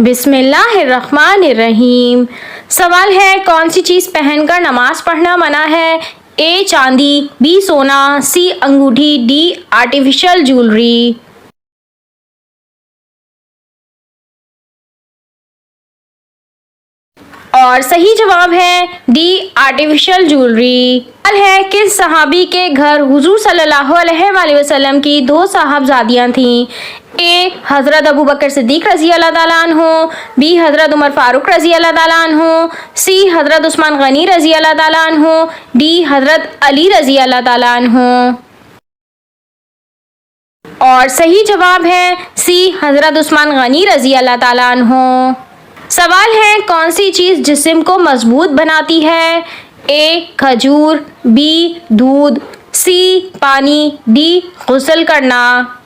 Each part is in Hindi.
बिस्मिल्लाहिर्रहमानिर्रहीम। सवाल है, कौन सी चीज़ पहनकर नमाज पढ़ना मना है? ए चांदी, बी सोना, सी अंगूठी, डी आर्टिफिशियल ज्वेलरी। और सही जवाब है डी आर्टिफिशियल ज्वेलरी। सवाल है, किस सहाबी के घर हुजूर सल्लल्लाहु अलैहि वसल्लम की दो साहबजादियां थीं? ए हज़रत अबू बकर सिद्दीक रज़ी अल्लाह ताला अन्हु, बी हज़रत उमर फारूक रज़ी अल्लाह ताला अन्हु, सी हज़रत उस्मान गनी रज़ी अल्लाह ताला अन्हु, डी हज़रत अली रज़ी अल्लाह ताला अन्हु। और सही जवाब है सी हज़रत उस्मान गनी रज़ी अल्लाह ताला अन्हु। सवाल है, कौन सी चीज़ जिस्म को मजबूत बनाती है? ए खजूर, बी दूध, सी पानी, डी गुस्ल करना।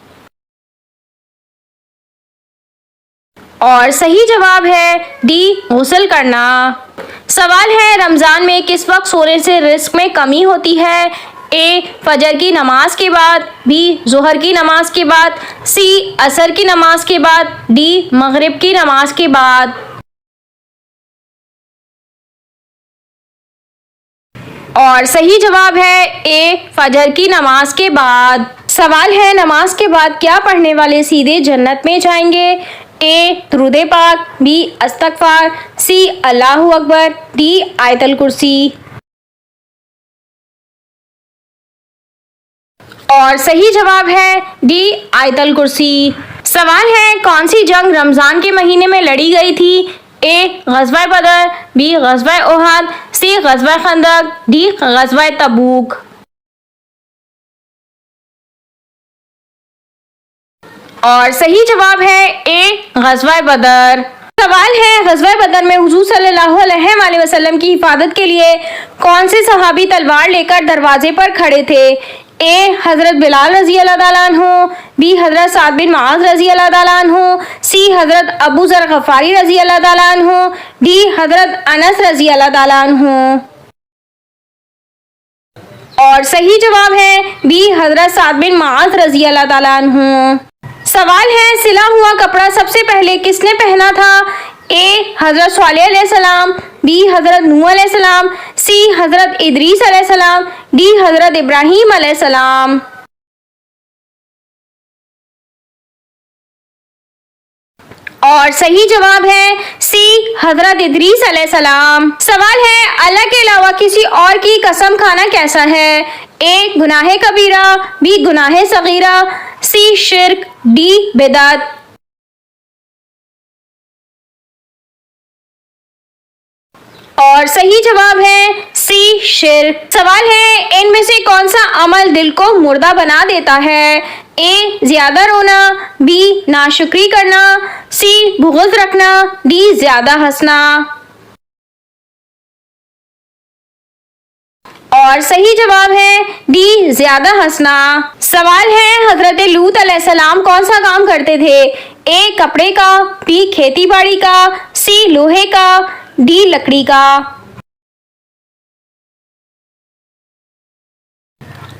और सही जवाब है डी गुस्ल करना। सवाल है, रमज़ान में किस वक्त सोने से रिस्क में कमी होती है? ए फजर की नमाज के बाद, बी जोहर की नमाज के बाद, सी असर की नमाज के बाद, डी मगरिब की नमाज के बाद। और सही जवाब है ए फजर की नमाज के बाद। सवाल है, नमाज के बाद क्या पढ़ने वाले सीधे जन्नत में जाएंगे? ए दुरूद पाक, बी इस्तग़फ़ार, सी अल्लाहु अकबर, डी आयतल कुर्सी। और सही जवाब है डी आयतल कुर्सी। सवाल है, कौन सी जंग रमज़ान के महीने में लड़ी गई थी? ए ग़ज़वा बदर, बी ग़ज़वा ओहद, सी ग़ज़वा खंदक, डी ग़ज़वा तबूक। और सही जवाब है ए ग़ज़वा बदर। सवाल है, ग़ज़वा बदर में हुज़ूर सल्लल्लाहु अलैहि वसल्लम की हिफाजत के लिए कौन से सहाबी तलवार लेकर दरवाजे पर खड़े थे? ए हज़रत बिलाल रज़ी अल्लाह ताला अन्हु, बी हज़रत साद बिन मुआज़ रज़ी अल्लाह ताला अन्हु, सी हज़रत अबू ज़र गफ़ारी रज़ी अल्लाह ताला अन्हु, डी हज़रत अनस रज़ी अल्लाह ताला अन्हु। और सही जवाब है बी हज़रत साद बिन मुआज़ रज़ी अल्लाह ताला अन्हु। सवाल है, सिला हुआ कपड़ा सबसे पहले किसने पहना था? ए हज़रत स्वालिह अलैहिस्सलाम, बी हज़रत नूह अलैहिस्सलाम, सी हज़रत इदरीस अलैहिस्सलाम, डी हज़रत इब्राहीम अलैहिस्सलाम। और सही जवाब है सी हज़रत इदरीस अलैहिस्सलाम। सवाल है, अल्लाह के अलावा किसी और की कसम खाना कैसा है? ए गुनाह कबीरा, बी गुनाह सगीरा, सी शिर्क, डी बिदअत। और सही जवाब है सी शिर्क। सवाल है, इनमें से कौन सा अमल दिल को मुर्दा बना देता है? ए ज्यादा रोना, बी नाशुक्री करना, सी बुग़्ज़ रखना, डी ज्यादा हंसना। और सही जवाब है डी ज्यादा हंसना। सवाल है, हजरत लूत अलैहिस्सलाम कौन सा काम करते थे? ए कपड़े का, बी खेती बाड़ी का, सी लोहे का, डी लकड़ी का।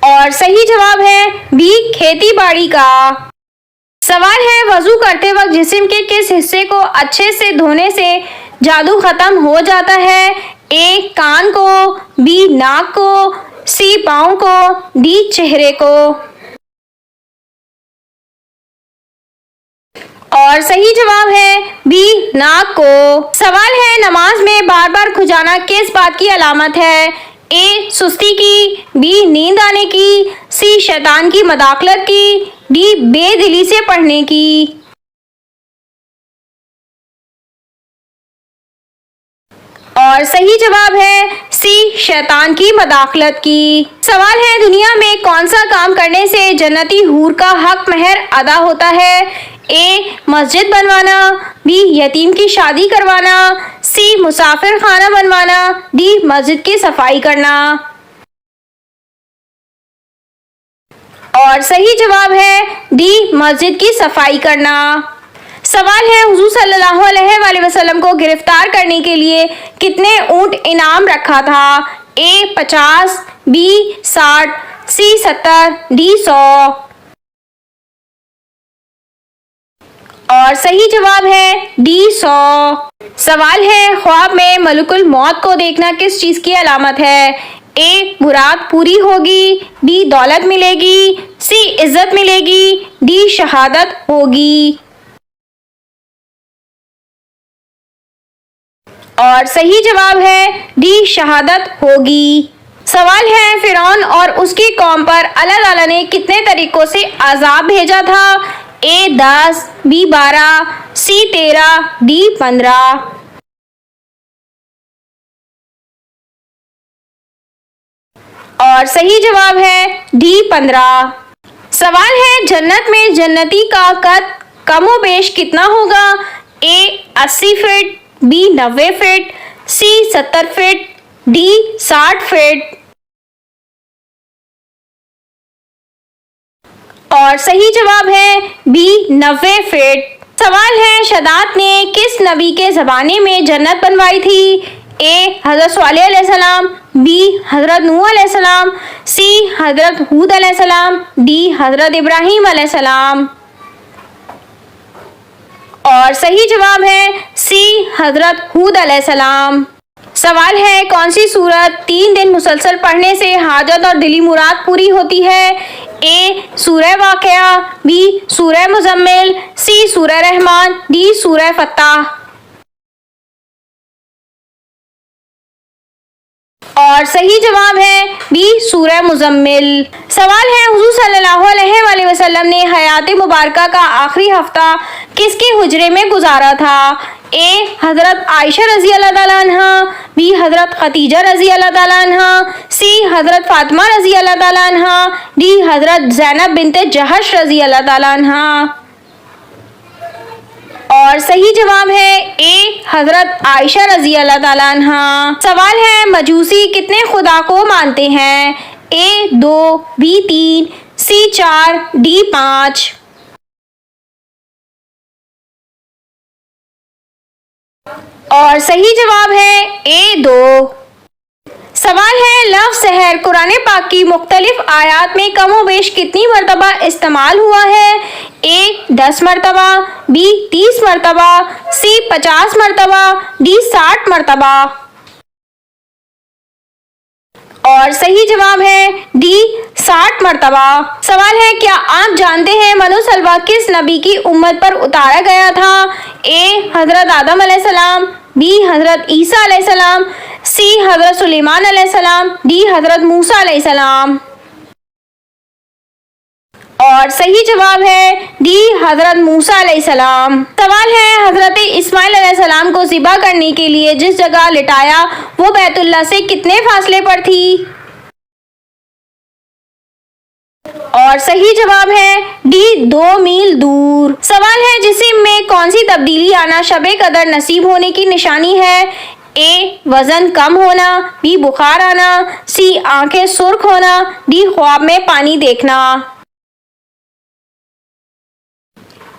और सही जवाब है बी खेती बाड़ी का। सवाल है, वजू करते वक्त जिस्म के किस हिस्से को अच्छे से धोने से जादू खत्म हो जाता है? ए कान को, बी नाक को, सी पाँव को, डी चेहरे को। और सही जवाब है बी नाक को। सवाल है, नमाज में बार बार खुजाना किस बात की अलामत है? ए सुस्ती की, बी नींद आने की, सी शैतान की मदाखलत की, डी बेदिली से पढ़ने की। और सही जवाब है सी शैतान की मदाखलत की। सवाल है, दुनिया में कौन सा काम करने से जन्नती हूर का हक महर अदा होता है? ए मस्जिद बनवाना, बी यतीम की शादी करवाना, सी मुसाफिर खाना बनवाना, डी मस्जिद की सफाई करना। और सही जवाब है डी मस्जिद की सफाई करना। सवाल है, हुजूर सल्लल्लाहु अलैहि वसल्लम को गिरफ्तार करने के लिए कितने ऊंट इनाम रखा था? ए 50, बी 60, सी 70, डी 100। और सही जवाब है डी 100। सवाल है, ख्वाब में मलकुल मौत को देखना किस चीज की अलामत है? ए मुराद पूरी होगी, बी दौलत मिलेगी, सी इज्जत मिलेगी, डी शहादत होगी। और सही जवाब है डी शहादत होगी। सवाल है, फिरौन और उसकी कौम पर अल्लाह ताला ने कितने तरीकों से अजाब भेजा था? ए 10, बी 12, सी 13, डी 15। और सही जवाब है डी 15। सवाल है, जन्नत में जन्नती का कद कमोबेश कितना होगा? ए 80 फीट, बी 90 फीट, सी 70 फीट, डी 60 फीट। और सही जवाब है बी 90 फीट। सवाल है, शदात ने किस नबी के ज़माने में जन्नत बनवाई थी? ए हज़रत स्वालिह अलैहिस्सलाम, बी हज़रत नूह अलैहिस्सलाम, सी हज़रत हूद अलैहिस्सलाम, डी हज़रत इब्राहीम अलैहिस्सलाम। और सही जवाब है सी हज़रत हूद अलैहिस्सलाम। सवाल है, कौन सी सूरत 3 दिन मुसलसल पढ़ने से हाजत और दिली मुराद पूरी होती है? ए सूरह वाक़िया, बी सूरह मुज़म्मिल, सी सूरह रहमान, डी सूरह फत्ताह। और सही जवाब है बी सूरह मुज़म्मिल। सवाल है, हुज़ूर सल्लल्लाहु अलैहि वसल्लम ने हयात मुबारका का आखिरी हफ्ता किसके हुजरे में गुजारा था? ए हज़रत आयशा रज़ी अल्लाह ताला अन्हा, बी हज़रत खदीजा रज़ी अल्लाह ताला अन्हा, सी हज़रत फातिमा रज़ी अल्लाह ताला अन्हा, डी हज़रत ज़ैनब बिन्ते जहश रज़ी अल्लाह ताला अन्हा। और सही जवाब है ए हज़रत आयशा रज़ी अल्लाह ताला अन्हा। सवाल है, मजूसी कितने खुदा को मानते हैं? ए 2, बी 3, सी 4, डी 5। और सही जवाब है ए 2। सवाल है, लफ्ज़ सहर कुरान पाक की मुख्तलिफ आयात में कमोबेश कितनी मरतबा इस्तेमाल हुआ है? ए 10 मरतबा, बी 30 मरतबा, सी 50 मरतबा, डी 60 मरतबा। और सही जवाब है डी 60 मरतबा। सवाल है, क्या आप जानते हैं मनु सलवा किस नबी की उम्मत पर उतारा गया था? ए हज़रत आदम अलैहिस्सलाम, बी हज़रत ईसा अलैहिस्सलाम, सी हज़रत सुलेमान अलैहिस्सलाम, डी हज़रत मूसा अलैहिस्सलाम। और सही जवाब है डी हज़रत मूसा अलैहिस्सलाम। सवाल है, हज़रत इस्माइल अलैहिस्सलाम को ज़िबा करने के लिए जिस जगह लिटाया वो बैतुल्लाह से कितने फासले पर थी? और सही जवाब है डी 2 मील दूर। सवाल है, जिस्म में कौन सी तब्दीली आना शबे कदर नसीब होने की निशानी है? ए वजन कम होना, बी बुखार आना, सी आंखें सुर्ख होना, डी ख्वाब में पानी देखना।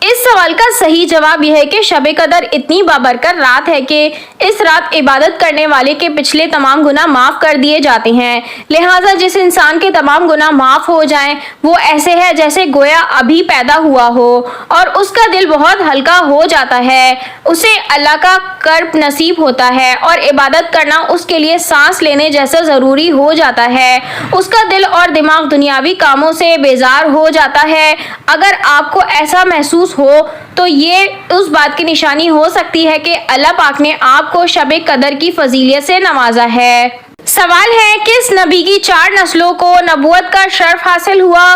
इस सवाल का सही जवाब यह है कि शब-ए कदर इतनी बाबरकत रात है कि इस रात इबादत करने वाले के पिछले तमाम गुनाह माफ़ कर दिए जाते हैं। लिहाजा जिस इंसान के तमाम गुनाह माफ़ हो जाएं वो ऐसे है जैसे गोया अभी पैदा हुआ हो और उसका दिल बहुत हल्का हो जाता है। उसे अल्लाह का कर्ब नसीब होता है और इबादत करना उसके लिए सांस लेने जैसा ज़रूरी हो जाता है। उसका दिल और दिमाग दुनियावी कामों से बेजार हो जाता है। अगर आपको ऐसा महसूस हो तो ये उस बात की निशानी हो सकती है कि अल्लाह पाक ने आपको शब कदर की फजीलियत से नवाजा है। सवाल है, किस नबी की 4 नस्लों को नबूवत का शर्फ हासिल हुआ?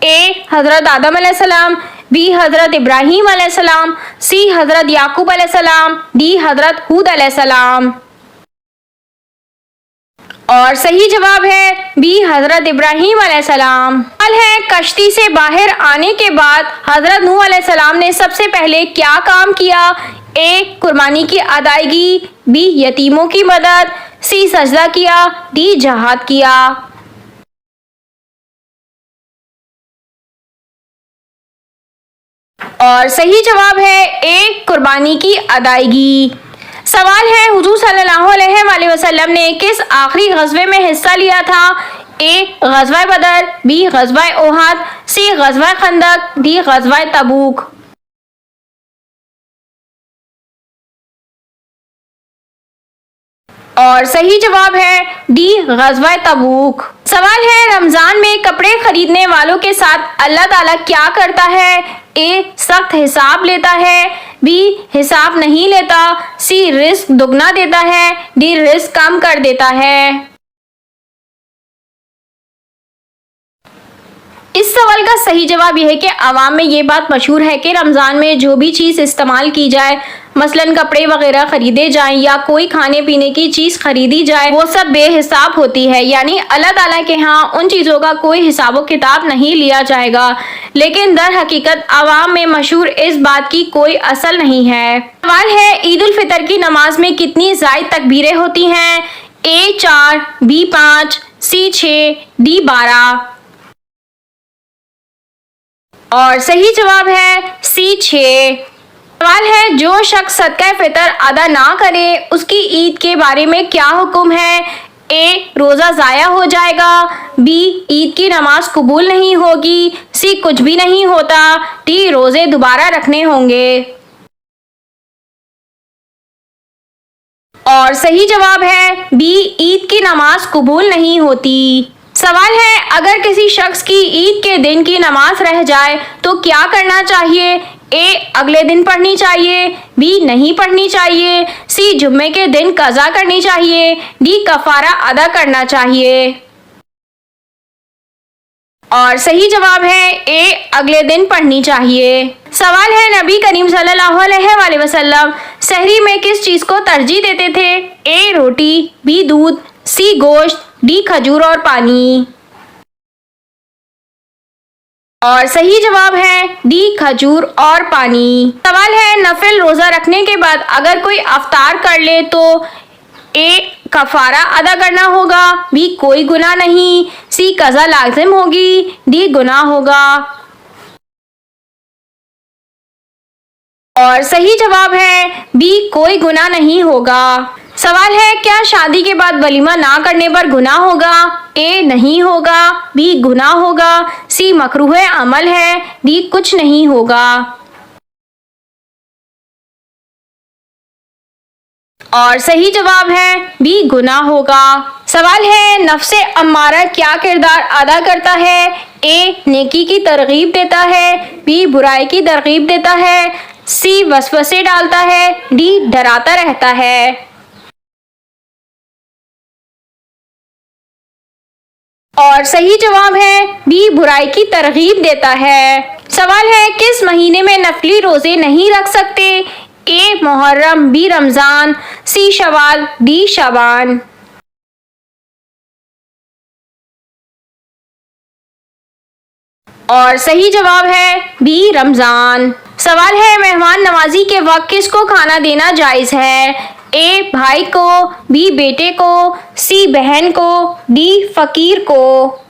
ए हज़रत आदम अलैहिस्सलाम, बी हज़रत इब्राहीम अलैहिस्सलाम, सी हज़रत याकूब अलैहिस्सलाम, डी हज़रत हूद अलैहिस्सलाम। और सही जवाब है बी हज़रत इब्राहीम अलैहिस्सलाम। सवाल है, कश्ती से बाहर आने के बाद हज़रत नूह अलैहिस्सलाम ने सबसे पहले क्या काम किया? ए कुर्बानी की अदायगी, बी यतीमों की मदद, सी सजदा किया, डी जहाद किया। और सही जवाब है ए कुर्बानी की अदायगी। सवाल है, हुजूर सल्लल्लाहु अलैहि वसल्लम ने किस आखिरी गज़वे में हिस्सा लिया था? ए गज़वा बदर, बी गज़वा ओहद, सी गज़वा खंदक, डी गज़वा तबूक। और सही जवाब है डी गज़वा तबूक। सवाल है रमजान में कपड़े खरीदने वालों के साथ अल्लाह ताला क्या करता है? ए सख्त हिसाब लेता है, बी हिसाब नहीं लेता, सी रिस्क दुगना देता है, डी रिस्क कम कर देता है। इस सवाल का सही जवाब यह है कि आवाम में ये बात मशहूर है कि रमज़ान में जो भी चीज़ इस्तेमाल की जाए, मसलन कपड़े वगैरह खरीदे जाएं या कोई खाने पीने की चीज़ खरीदी जाए, वो सब बेहिसाब होती है। यानी अल्लाह ताला के यहाँ उन चीज़ों का कोई हिसाब किताब नहीं लिया जाएगा। लेकिन दर हकीकत आवाम में मशहूर इस बात की कोई असल नहीं है। सवाल है ईद उल फितर की नमाज में कितनी ज़ायद तकबीरें होती हैं? ए 4, बी 5, सी 6, डी 12। और सही जवाब है सी 6। सवाल है जो शख्स सदका फितर अदा ना करे उसकी ईद के बारे में क्या हुक्म है? ए रोज़ा ज़ाया हो जाएगा, बी ईद की नमाज कबूल नहीं होगी, सी कुछ भी नहीं होता, डी रोज़े दोबारा रखने होंगे। और सही जवाब है बी ईद की नमाज कबूल नहीं होती। सवाल है अगर किसी शख्स की ईद के दिन की नमाज रह जाए तो क्या करना चाहिए? ए अगले दिन पढ़नी चाहिए, बी नहीं पढ़नी चाहिए, सी जुम्मे के दिन कज़ा करनी चाहिए, डी कफारा अदा करना चाहिए। और सही जवाब है ए अगले दिन पढ़नी चाहिए। सवाल है नबी करीम सल्लल्लाहु अलैहि वसल्लम सहरी में किस चीज़ को तरजीह देते थे? ए रोटी, बी दूध, सी गोश्त, डी खजूर और पानी। और सही जवाब है डी खजूर और पानी। सवाल है नफिल रोज़ा रखने के बाद अगर कोई अफ्तार कर ले तो ए कफारा अदा करना होगा, बी कोई गुनाह नहीं, सी कज़ा लाजिम होगी, डी गुनाह होगा। और सही जवाब है बी कोई गुनाह नहीं होगा। सवाल है क्या शादी के बाद वलीमा ना करने पर गुनाह होगा? ए नहीं होगा, बी गुनाह होगा, सी मकरूह अमल है, डी कुछ नहीं होगा। और सही जवाब है बी गुनाह होगा। सवाल है नफ्से अम्मारा क्या किरदार अदा करता है? ए नेकी की तरगीब देता है, बी बुराई की तरगीब देता है, सी वसवसे डालता है, डी डराता रहता है। और सही जवाब है बी बुराई की तरगीब देता है। सवाल है किस महीने में नफली रोजे नहीं रख सकते? ए मुहर्रम, बी रमजान, सी शवाल, डी शाबान। और सही जवाब है बी रमजान। सवाल है मेहमान नवाजी के वक्त किसको खाना देना जायज़ है? ए भाई को, बी बेटे को, सी बहन को, डी फकीर को।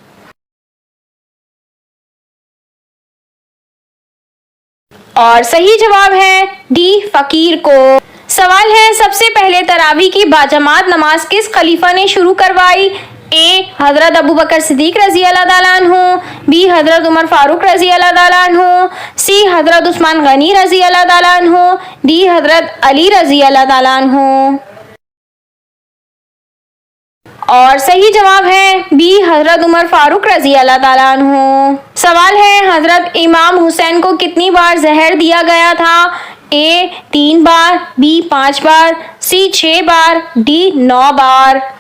और सही जवाब है डी फकीर को। सवाल है सबसे पहले तरावी की बाजमात नमाज किस खलीफा ने शुरू करवाई? ए हजरत अबू बकर सिद्दीक रजी अल्लाह ताला अन्हु, बी हजरत उमर फारूक रजी अल्लाह ताला अन्हु, सी हजरत उस्मान गनी रजी अल्लाह ताला अन्हु, डी हजरत अली रजी अल्लाह ताला अन्हु। और सही जवाब है बी हजरत उमर फारूक रजी अल्लाह ताला अन्हु। सवाल है हजरत इमाम हुसैन को कितनी बार जहर दिया गया था? ए 3 बार, बी 5 बार, सी 6 बार, डी 9 बार।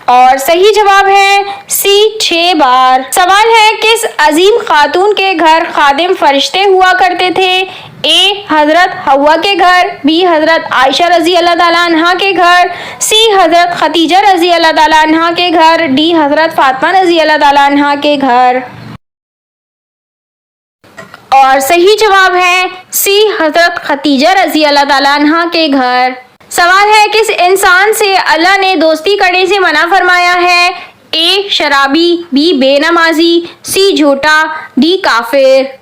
और सही जवाब है सी 6 बार। सवाल है किस अजीम खातून के घर खादिम फरिश्ते हुआ करते थे? ए हजरत हवा के घर, बी हजरत आयशा रजी अल्लाह ताला अन्हा के घर, सी हजरत खतीजा रजी अल्लाह ताला अन्हा के घर, डी हजरत फातिमा रजी अल्लाह ताला अन्हा के घर। और सही जवाब है सी हजरत खतीजा रजी अल्लाह ताला अन्हा के घर। सवाल है किस इंसान से अल्लाह ने दोस्ती करने से मना फरमाया है? ए शराबी, बी बेनमाजी, सी झूठा, डी काफिर।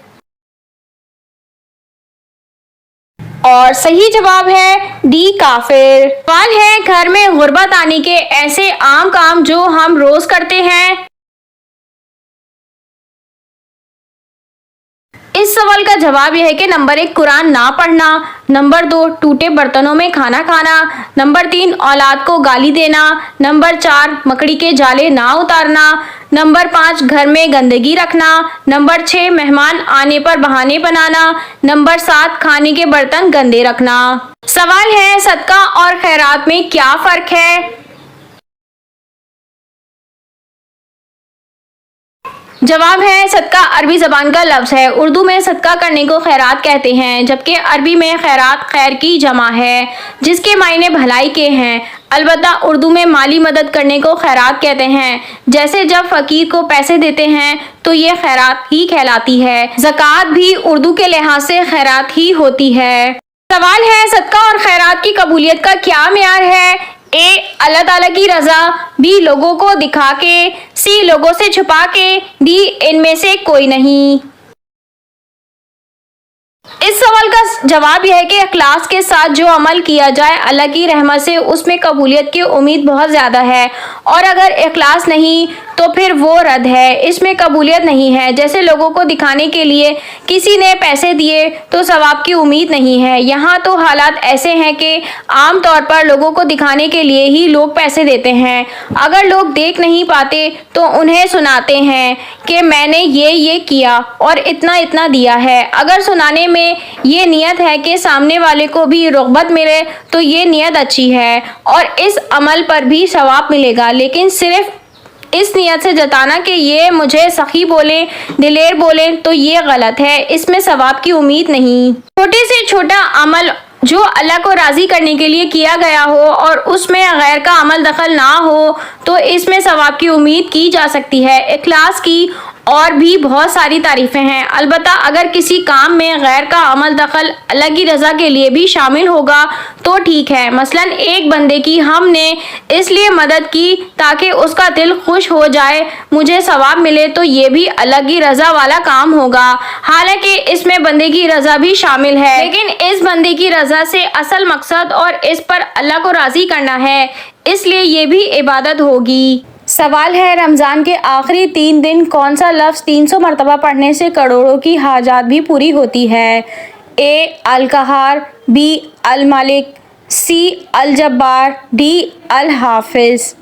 और सही जवाब है डी काफिर। सवाल है घर में गुर्बत आने के ऐसे आम काम जो हम रोज करते हैं। इस सवाल का जवाब यह है कि नंबर 1 कुरान ना पढ़ना, नंबर 2 टूटे बर्तनों में खाना खाना। नंबर 3 औलाद को गाली देना। नंबर 4 मकड़ी के जाले ना उतारना। नंबर 5 घर में गंदगी रखना। नंबर 6 मेहमान आने पर बहाने बनाना। नंबर 7 खाने के बर्तन गंदे रखना। सवाल है, सदका और खैरात में क्या फर्क है? जवाब है, सदका अरबी ज़बान का लफ्ज़ है। उर्दू में सदका करने को खैरात कहते हैं, जबकि अरबी में खैरात खैर की जमा है, जिसके मायने भलाई के हैं। अलबत्ता उर्दू में माली मदद करने को खैरात कहते हैं। जैसे जब फ़कीर को पैसे देते हैं तो ये खैरात ही कहलाती है। ज़कात भी उर्दू के लिहाज से खैरात ही होती है। सवाल है, सदका और खैरात की कबूलियत का क्या मेयार है? ए अल्लाह ताला की रजा, बी लोगों को दिखा के, सी लोगों से छुपा के, डी इनमें से कोई नहीं। इस सवाल का जवाब यह है कि इखलास के साथ जो अमल किया जाए अल्लाह की रहमत से उसमें कबूलियत की उम्मीद बहुत ज़्यादा है, और अगर इखलास नहीं तो फिर वो रद्द है, इसमें कबूलियत नहीं है। जैसे लोगों को दिखाने के लिए किसी ने पैसे दिए तो सवाब की उम्मीद नहीं है। यहाँ तो हालात ऐसे हैं कि आम तौर पर लोगों को दिखाने के लिए ही लोग पैसे देते हैं। अगर लोग देख नहीं पाते तो उन्हें सुनाते हैं कि मैंने ये किया और इतना इतना दिया है। अगर सुनाने में ये नियत है कि सामने वाले को भी रुग़बत मिले तो ये नियत अच्छी है और इस अमल पर भी सवाब मिलेगा, लेकिन सिर्फ इस नियत से जताना कि ये मुझे सखी बोलें, दिलेर बोलें, तो ये गलत है, इसमें सवाब की उम्मीद नहीं। छोटे से छोटा अमल जो अल्लाह को राज़ी करने के लिए किया गया हो और उसमें गैर का अमल दखल ना हो तो इसमें सवाब की उम्मीद की जा सकती है। इखलास की और भी बहुत सारी तारीफ़ें हैं, अलबत्ता अगर किसी काम में गैर का अमल दखल अल्लाह की रज़ा के लिए भी शामिल होगा तो ठीक है। मसलन एक बंदे की हमने इसलिए मदद की ताकि उसका दिल खुश हो जाए, मुझे सवाब मिले, तो ये भी अल्लाह की रज़ा वाला काम होगा। हालांकि इसमें बंदे की रज़ा भी शामिल है, लेकिन इस बंदे की रज़ा से असल मकसद और इस पर अल्लाह को राज़ी करना है, इसलिए ये भी इबादत होगी। सवाल है, रमज़ान के आखिरी 3 दिन कौन सा लफ्ज़ 300 मरतबा पढ़ने से करोड़ों की हाजात भी पूरी होती है? ए अल कहार, बी अल मालिक, सी अल जब्बार, डी अल हाफिज।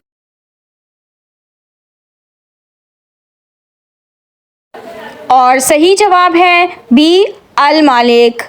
और सही जवाब है बी अल मालिक।